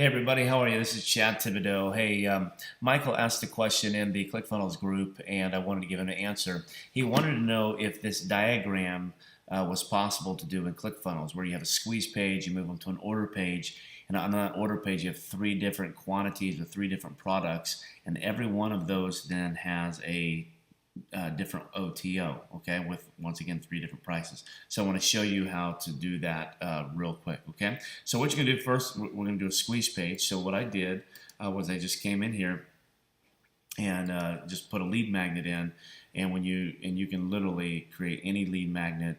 Hey everybody, how are you? This is Chad Thibodeau. Hey, Michael asked a question in the ClickFunnels group, and I wanted to give him an answer. He wanted to know if this diagram was possible to do in ClickFunnels, where you have a squeeze page, you move them to an order page, and on that order page you have three different quantities or three different products, and every one of those then has a different OTO, okay, with once again three different prices. So I want to show you how to do that real quick, okay? So what you're going to do first, we're going to do a squeeze page. So what I did was I just came in here and just put a lead magnet in, and you can literally create any lead magnet.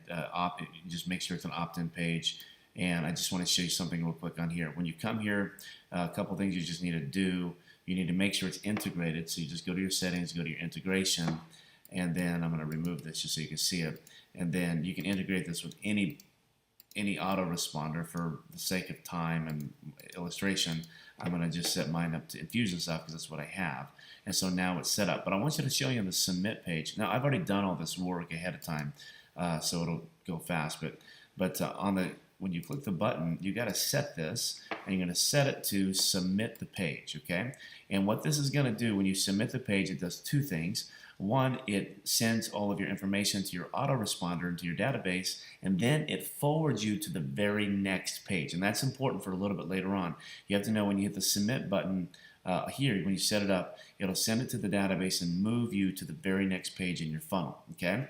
Just make sure it's an opt-in page. And I just want to show you something real quick on here. When you come here, a couple things you just need to do. You need to make sure it's integrated. So you just go to your settings, go to your integration, and then I'm going to remove this just so you can see it. And then you can integrate this with any autoresponder. For the sake of time and illustration, I'm going to just set mine up to Infusionsoft because that's what I have. And so now it's set up. But I want you to show you on the submit page. Now I've already done all this work ahead of time, so it'll go fast. But when you click the button, you got to set this, and you're going to set it to submit the page, okay? And what this is going to do when you submit the page, it does two things. One, it sends all of your information to your autoresponder into your database, and then it forwards you to the very next page. And that's important for a little bit later on. You have to know when you hit the submit button here, when you set it up, it'll send it to the database and move you to the very next page in your funnel, okay?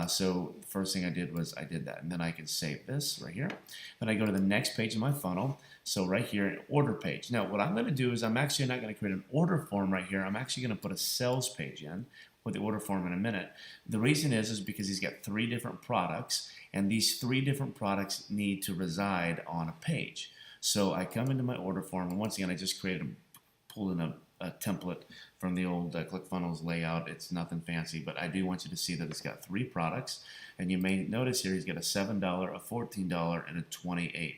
So the first thing I did was I did that, and then I can save this right here. Then I go to the next page of my funnel. So right here, an order page. Now what I'm going to do is I'm actually not going to create an order form right here. I'm actually going to put a sales page in with the order form in a minute. The reason is because he's got three different products, and these three different products need to reside on a page. So I come into my order form, and once again I just pulled in a template from the old ClickFunnels layout. It's nothing fancy, but I do want you to see that it's got three products, and you may notice here he's got a $7, a $14, and a $28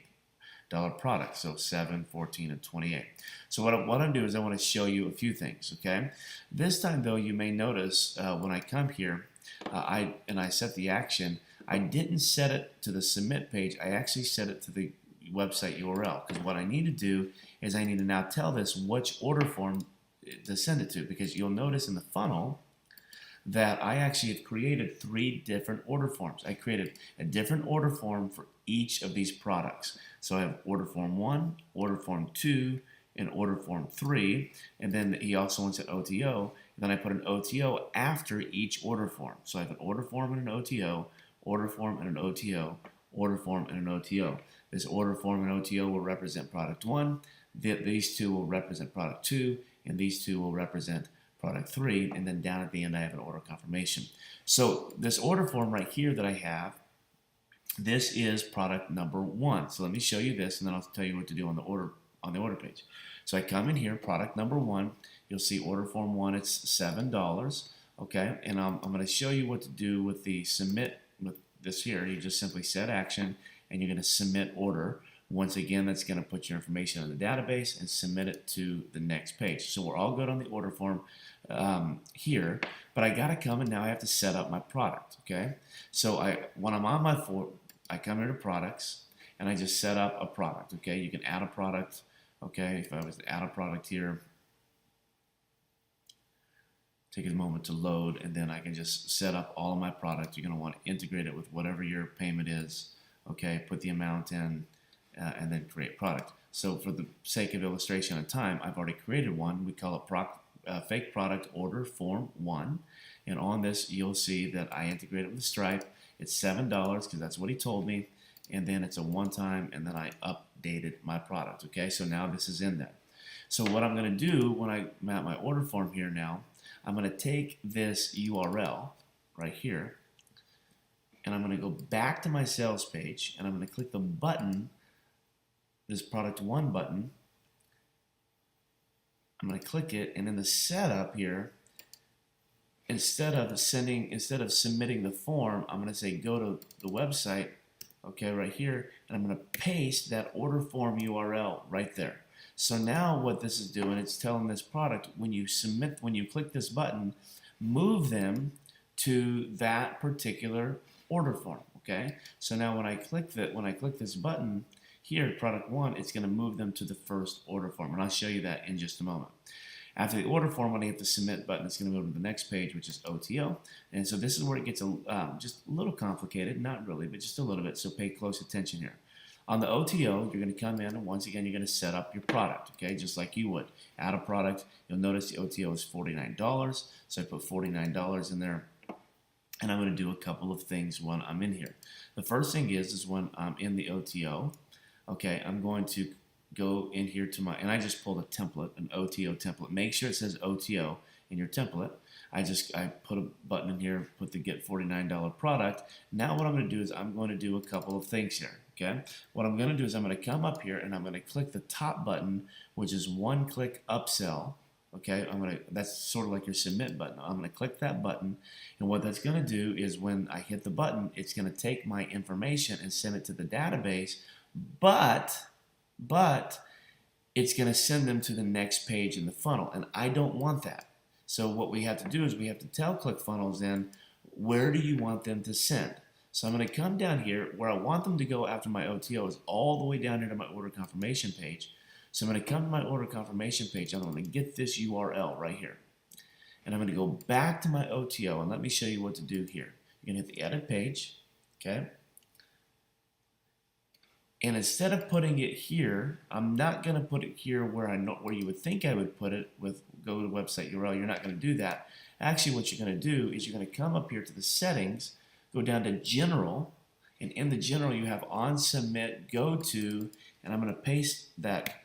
product. So 7, 14, and 28. So what I'm doing is I want to show you a few things, okay? This time though, you may notice when I come here I set the action, I didn't set it to the submit page. I actually set it to the website URL, because what I need to do is I need to now tell this which order form to send it to, because you'll notice in the funnel that I actually have created three different order forms. I created a different order form for each of these products. So I have order form 1, order form 2, and order form 3, and then he also wants an OTO, and then I put an OTO after each order form. So I have an order form and an OTO, order form and an OTO, order form and an OTO. This order form and OTO will represent product 1, these two will represent product 2, and these two will represent product 3, and then down at the end I have an order confirmation. So this order form right here that I have, this is product number 1. So let me show you this, and then I'll tell you what to do on the order page. So I come in here, product number 1. You'll see order form 1. It's $7. Okay, and I'm going to show you what to do with the submit with this here. You just simply set action, and you're going to submit order. Once again, that's going to put your information in the database and submit it to the next page. So we're all good on the order form here, but I got to come and now I have to set up my product. Okay, so when I'm on my form, I come here to products and I just set up a product. Okay, you can add a product. Okay, if I was to add a product here, take a moment to load, and then I can just set up all of my products. You're going to want to integrate it with whatever your payment is. Okay, put the amount in. And then create product. So for the sake of illustration and time, I've already created one. We call it fake product order form 1. And on this, you'll see that I integrated with Stripe. It's $7 because that's what he told me. And then it's a one-time, and then I updated my product. Okay, so now this is in there. So what I'm going to do when I'm at my order form here now, I'm going to take this URL right here, and I'm going to go back to my sales page, and I'm going to click the button, this product 1 button. I'm going to click it, and in the setup here, instead of submitting the form, I'm going to say go to the website, okay, right here, and I'm going to paste that order form URL right there. So now what this is doing, it's telling this product when you click this button, move them to that particular order form. Okay, so now when I click this button here, product 1, it's going to move them to the first order form, and I'll show you that in just a moment. After the order form, when I hit the submit button, it's going to go to the next page, which is OTO. And so this is where it gets just a little complicated, not really, but just a little bit, so pay close attention here. On the OTO, you're going to come in, and once again, you're going to set up your product, okay, just like you would. Add a product. You'll notice the OTO is $49, so I put $49 in there. And I'm going to do a couple of things when I'm in here. The first thing is when I'm in the OTO, okay, I'm going to go in here to and I just pulled a template, an OTO template. Make sure it says OTO in your template. I put a button in here, put the get $49 product. Now what I'm going to do is I'm going to do a couple of things here, okay? What I'm going to do is I'm going to come up here and I'm going to click the top button, which is one-click upsell. Okay, that's sort of like your submit button. I'm going to click that button, and what that's going to do is when I hit the button, it's going to take my information and send it to the database, but it's going to send them to the next page in the funnel, and I don't want that. So what we have to do is we have to tell ClickFunnels then, where do you want them to send? So I'm going to come down here. Where I want them to go after my OTO is all the way down here to my order confirmation page. So I'm going to come to my order confirmation page. I'm going to get this URL right here. And I'm going to go back to my OTO, and let me show you what to do here. You're going to hit the edit page, okay? And instead of putting it here, I'm not going to put it here where you would think I would put it with go to website URL. You're not going to do that. Actually, what you're going to do is you're going to come up here to the settings, go down to general, and in the general you have on submit, go to, and I'm going to paste that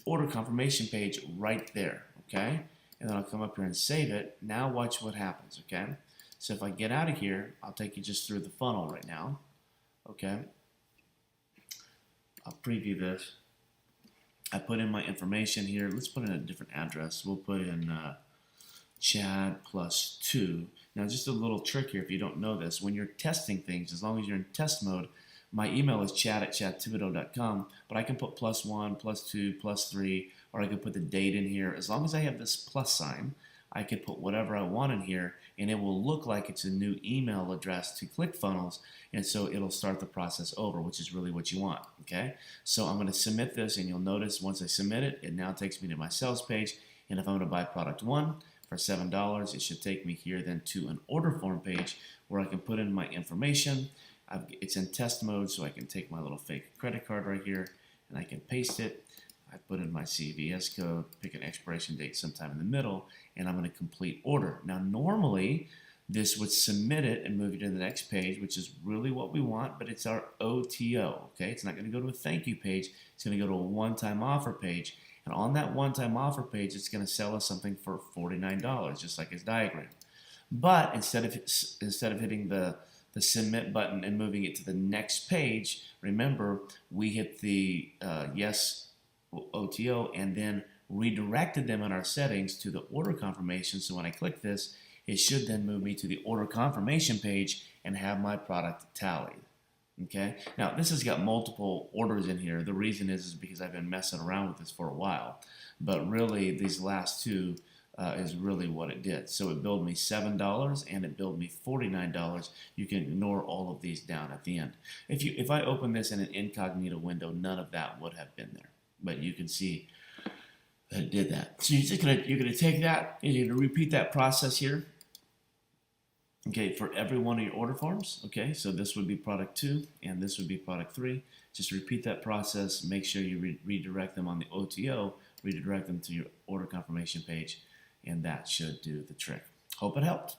order confirmation page right there, okay? And then I'll come up here and save it. Now watch what happens, okay? So if I get out of here, I'll take you just through the funnel right now, okay? I'll preview this. I put in my information here. Let's put in a different address. We'll put in Chad +2. Now just a little trick here if you don't know this. When you're testing things, as long as you're in test mode, my email is chad@chadthibodeau.com, but I can put +1, +2, +3, or I can put the date in here. As long as I have this plus sign, I can put whatever I want in here, and it will look like it's a new email address to ClickFunnels, and so it'll start the process over, which is really what you want, okay? So I'm going to submit this, and you'll notice once I submit it, it now takes me to my sales page, and if I'm going to buy product 1 for $7, it should take me here then to an order form page where I can put in my information. It's in test mode, so I can take my little fake credit card right here, and I can paste it. I put in my CVS code, pick an expiration date sometime in the middle, and I'm going to complete order. Now, normally, this would submit it and move you to the next page, which is really what we want, but it's our OTO, okay? It's not going to go to a thank you page. It's going to go to a one-time offer page, and on that one-time offer page, it's going to sell us something for $49, just like its diagram. But instead of hitting the submit button and moving it to the next page, remember, we hit the yes OTO and then redirected them in our settings to the order confirmation. So when I click this, it should then move me to the order confirmation page and have my product tallied. Okay. Now this has got multiple orders in here. The reason is because I've been messing around with this for a while, but really these last two is really what it did. So it billed me $7 and it billed me $49. You can ignore all of these down at the end. If I open this in an incognito window, none of that would have been there. But you can see that it did that. So you're gonna take that and you're gonna repeat that process here. Okay, for every one of your order forms. Okay, so this would be product 2 and this would be product 3. Just repeat that process. Make sure you redirect them on the OTO. Redirect them to your order confirmation page, and that should do the trick. Hope it helped.